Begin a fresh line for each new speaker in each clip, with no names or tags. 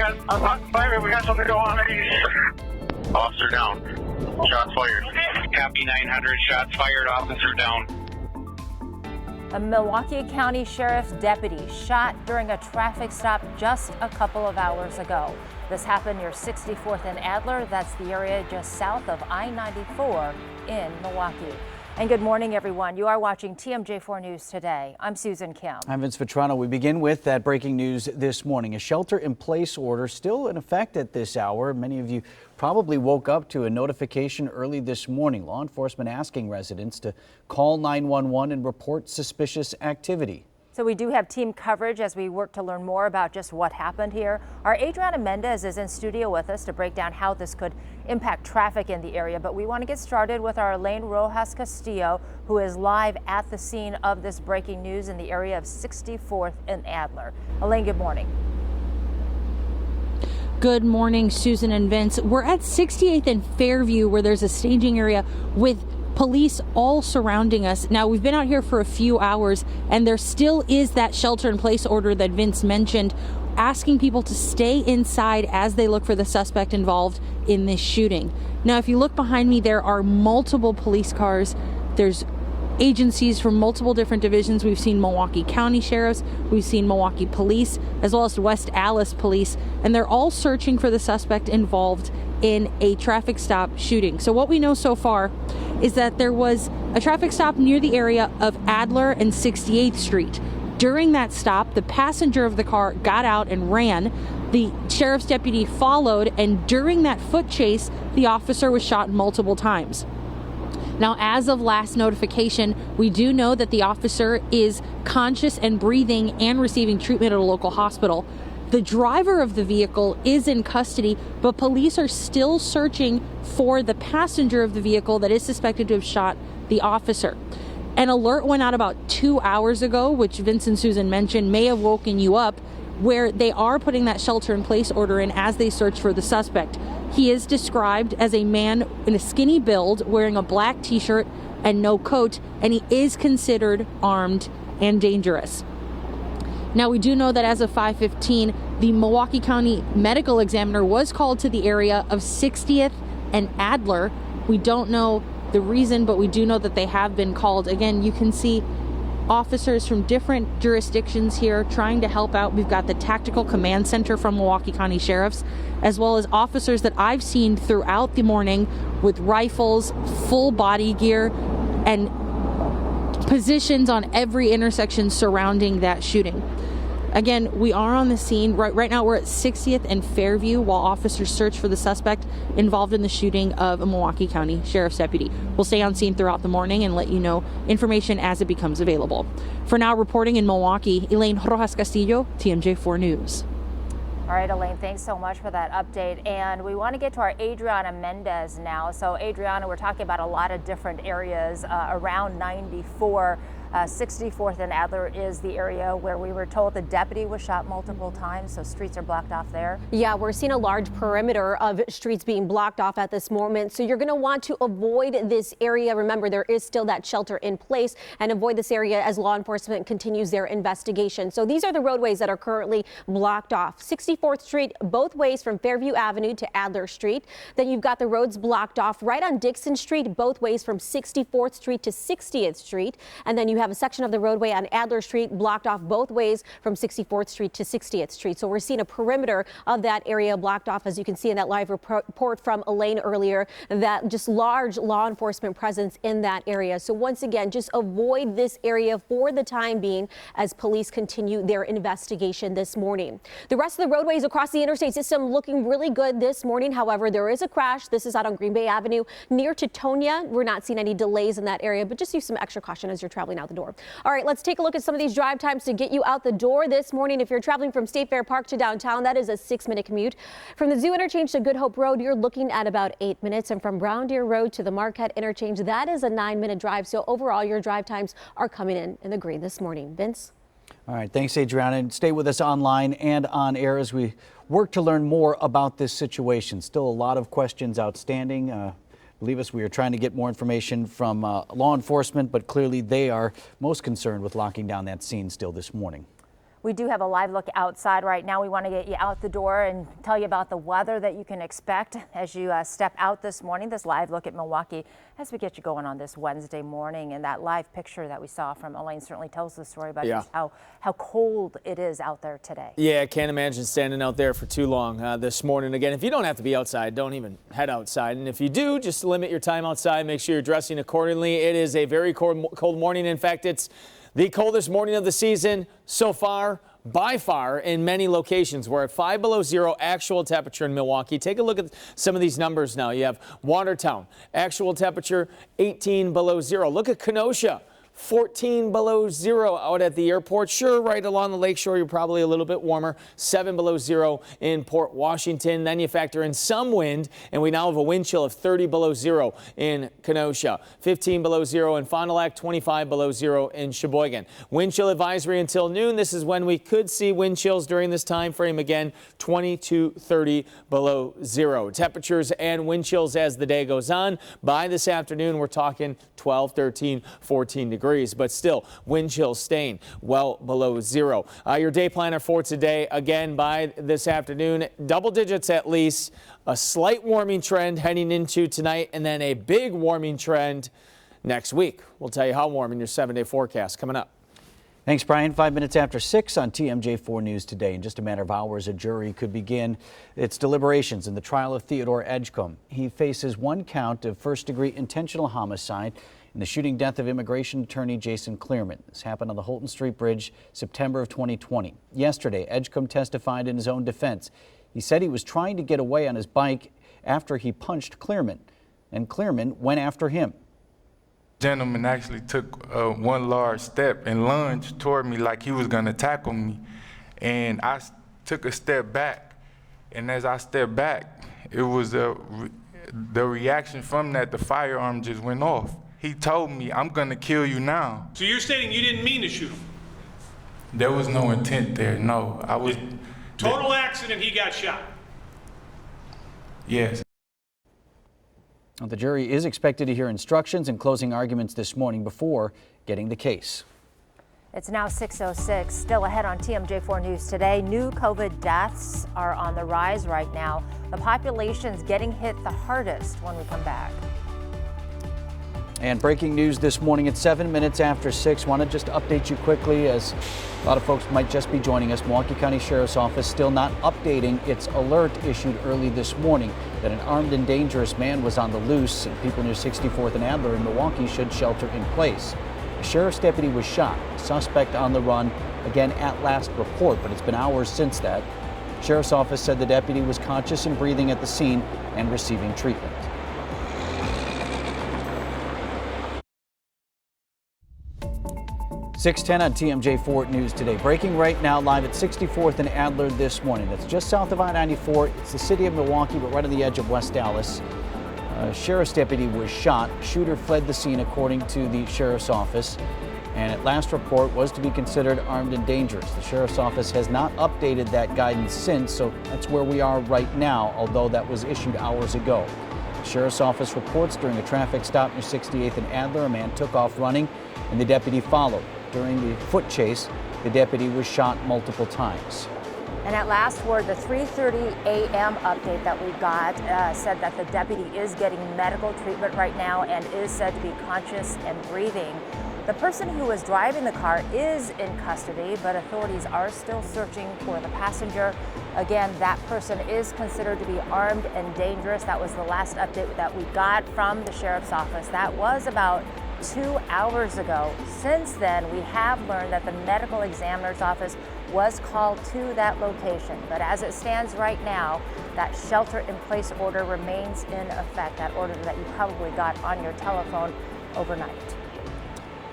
I'm not firing. We got something going on. Officer down. Shots fired. Copy 900. Shots fired. Officer down.
A Milwaukee County Sheriff's deputy shot during a traffic stop just a couple of hours ago. This happened near 64th and Adler. That's the area just south of I-94 in Milwaukee. And good morning, everyone. You are watching TMJ4 News Today. I'm Susan Kim.
I'm Vince Vitrano. We begin with that breaking news this morning. A shelter-in-place order still in effect at this hour. Many of you probably woke up to a notification early this morning. Law enforcement asking residents to call 911 and report suspicious activity.
So we do have team coverage as we work to learn more about just what happened here. Our Adriana Mendez is in studio with us to break down how this could impact traffic in the area. But we want to get started with our Elaine Rojas Castillo, who is live at the scene of this breaking news in the area of 64th and Adler. Elaine, good morning.
Good morning, Susan and Vince. We're at 68th and Fairview, where there's a staging area with police all surrounding us. Now, we've been out here for a few hours, and there still is that shelter-in-place order that Vince mentioned, asking people to stay inside as they look for the suspect involved in this shooting. Now, if you look behind me, there are multiple police cars. There's agencies from multiple different divisions. We've seen Milwaukee County Sheriffs, we've seen Milwaukee Police, as well as West Allis Police, and they're all searching for the suspect involved in a traffic stop shooting. So what we know so far is that there was a traffic stop near the area of Adler and 68th Street. During that stop, the passenger of the car got out and ran. The sheriff's deputy followed, and during that foot chase, the officer was shot multiple times. Now, as of last notification, we do know that the officer is conscious and breathing and receiving treatment at a local hospital. The driver of the vehicle is in custody, but police are still searching for the passenger of the vehicle that is suspected to have shot the officer. An alert went out about 2 hours ago, which Vince and Susan mentioned may have woken you up, where they are putting that shelter-in-place order in as they search for the suspect. He is described as a man in a skinny build, wearing a black t-shirt and no coat, and he is considered armed and dangerous. Now, we do know that as of 5:15, the Milwaukee County medical examiner was called to the area of 60th and Adler. We don't know the reason, but we do know that they have been called. Again, you can see officers from different jurisdictions here trying to help out. We've got the Tactical Command Center from Milwaukee County Sheriffs, as well as officers that I've seen throughout the morning with rifles, full body gear, and positions on every intersection surrounding that shooting. Again, we are on the scene. Right now we're at 60th and Fairview while officers search for the suspect involved in the shooting of a Milwaukee County Sheriff's deputy. We'll stay on scene throughout the morning and let you know information as it becomes available. For now, reporting in Milwaukee, Elaine Rojas Castillo, TMJ4 News.
All right, Elaine, thanks so much for that update. And we want to get to our Adriana Mendez now. So, Adriana, we're talking about a lot of different areas around 94. 64th and Adler is the area where we were told the deputy was shot multiple times, so streets are blocked off there.
Yeah, we're seeing a large perimeter of streets being blocked off at this moment, so you're going to want to avoid this area. Remember, there is still that shelter in place, and avoid this area as law enforcement continues their investigation. So these are the roadways that are currently blocked off. 64th Street both ways from Fairview Avenue to Adler Street. Then you've got the roads blocked off right on Dixon Street both ways from 64th Street to 60th Street, and then you have a section of the roadway on Adler Street blocked off both ways from 64th Street to 60th Street. So we're seeing a perimeter of that area blocked off, as you can see in that live report from Elaine earlier, that just large law enforcement presence in that area. So once again, just avoid this area for the time being as police continue their investigation this morning. The rest of the roadways across the interstate system looking really good this morning. However, there is a crash. This is out on Green Bay Avenue near Teutonia. We're not seeing any delays in that area, but just use some extra caution as you're traveling out the door. All right, let's take a look at some of these drive times to get you out the door this morning. If you're traveling from State Fair Park to downtown, that is a 6-minute commute. From the Zoo Interchange to Good Hope Road, you're looking at about 8 minutes. And from Brown Deer Road to the Marquette Interchange, that is a 9-minute drive. So overall, your drive times are coming in the green this morning. Vince?
All right, thanks, Adriana. And stay with us online and on air as we work to learn more about this situation. Still a lot of questions outstanding. Believe us, we are trying to get more information from law enforcement, but clearly they are most concerned with locking down that scene still this morning.
We do have a live look outside right now. We want to get you out the door and tell you about the weather that you can expect as you step out this morning. This live look at Milwaukee as we get you going on this Wednesday morning. And that live picture that we saw from Elaine certainly tells the story about just how cold it is out there today.
Yeah, I can't imagine standing out there for too long this morning. Again, if you don't have to be outside, don't even head outside. And if you do, just limit your time outside. Make sure you're dressing accordingly. It is a very cold morning. In fact, it's the coldest morning of the season so far, by far, in many locations. We're at 5 below zero actual temperature in Milwaukee. Take a look at some of these numbers now. You have Watertown, actual temperature 18 below zero. Look at Kenosha. 14 below zero out at the airport. Sure, right along the lakeshore, you're probably a little bit warmer. 7 below zero in Port Washington. Then you factor in some wind, and we now have a wind chill of 30 below zero in Kenosha. 15 below zero in Fond du Lac, 25 below zero in Sheboygan. Wind chill advisory until noon. This is when we could see wind chills during this time frame again, 20 to 30 below zero. Temperatures and wind chills as the day goes on. By this afternoon, we're talking 12, 13, 14 degrees. But still, wind chills staying well below zero. Your day planner for today, again, by this afternoon, double digits at least, a slight warming trend heading into tonight, and then a big warming trend next week. We'll tell you how warm in your 7-day forecast coming up.
Thanks, Brian. 5 minutes after 6 on TMJ4 News Today. In just a matter of hours, a jury could begin its deliberations in the trial of Theodore Edgecombe. He faces 1 count of first-degree intentional homicide in the shooting death of immigration attorney Jason Clearman. This happened on the Holton Street Bridge, September of 2020. Yesterday, Edgecombe testified in his own defense. He said he was trying to get away on his bike after he punched Clearman, and Clearman went after him.
Gentleman actually took one large step and lunged toward me like he was gonna tackle me. And I took a step back, and as I stepped back, it was the reaction from that, the firearm just went off. He told me, "I'm gonna kill you now."
So you're stating you didn't mean to shoot him?
There was no intent there, no. I was...
Total accident, he got shot?
Yes.
The jury is expected to hear instructions and closing arguments this morning before getting the case.
It's now 6:06. Still ahead on TMJ4 News Today. New COVID deaths are on the rise right now. The population's getting hit the hardest when we come back.
And breaking news this morning at 7 minutes after 6. Want to just update you quickly as a lot of folks might just be joining us. Milwaukee County Sheriff's Office still not updating its alert issued early this morning that an armed and dangerous man was on the loose and people near 64th and Adler in Milwaukee should shelter in place. A sheriff's deputy was shot. A suspect on the run again at last report, but it's been hours since that. Sheriff's Office said the deputy was conscious and breathing at the scene and receiving treatment. 6:10 on TMJ4 News Today. Breaking right now live at 64th and Adler this morning. That's just south of I-94. It's the city of Milwaukee, but right on the edge of West Dallas. A sheriff's deputy was shot. Shooter fled the scene according to the sheriff's office, and at last report was to be considered armed and dangerous. The sheriff's office has not updated that guidance since, so that's where we are right now, although that was issued hours ago. The sheriff's office reports during a traffic stop near 68th and Adler, a man took off running and the deputy followed. During the foot chase, the deputy was shot multiple times.
And at last word, the 3:30 a.m. update that we got said that the deputy is getting medical treatment right now and is said to be conscious and breathing. The person who was driving the car is in custody, but authorities are still searching for the passenger. Again, that person is considered to be armed and dangerous. That was the last update that we got from the sheriff's office. That was about 2 hours ago. Since then, we have learned that the medical examiner's office was called to that location. But as it stands right now, that shelter-in-place order remains in effect, that order that you probably got on your telephone overnight.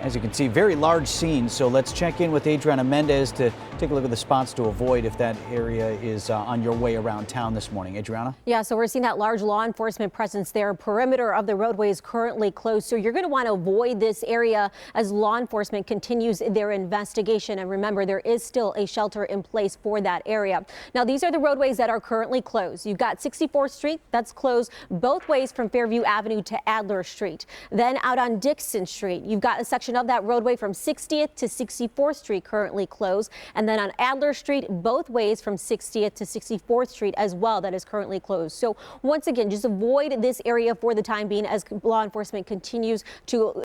As you can see, very large scene, so let's check in with Adriana Mendez to take a look at the spots to avoid if that area is on your way around town this morning. Adriana?
Yeah, so we're seeing that large law enforcement presence there. Perimeter of the roadway is currently closed, so you're going to want to avoid this area as law enforcement continues their investigation. And remember, there is still a shelter in place for that area. Now, these are the roadways that are currently closed. You've got 64th Street, that's closed both ways from Fairview Avenue to Adler Street. Then out on Dixon Street, you've got a section of that roadway from 60th to 64th Street currently closed. And then then on Adler Street, both ways from 60th to 64th Street as well, that is currently closed. So once again, just avoid this area for the time being as law enforcement continues to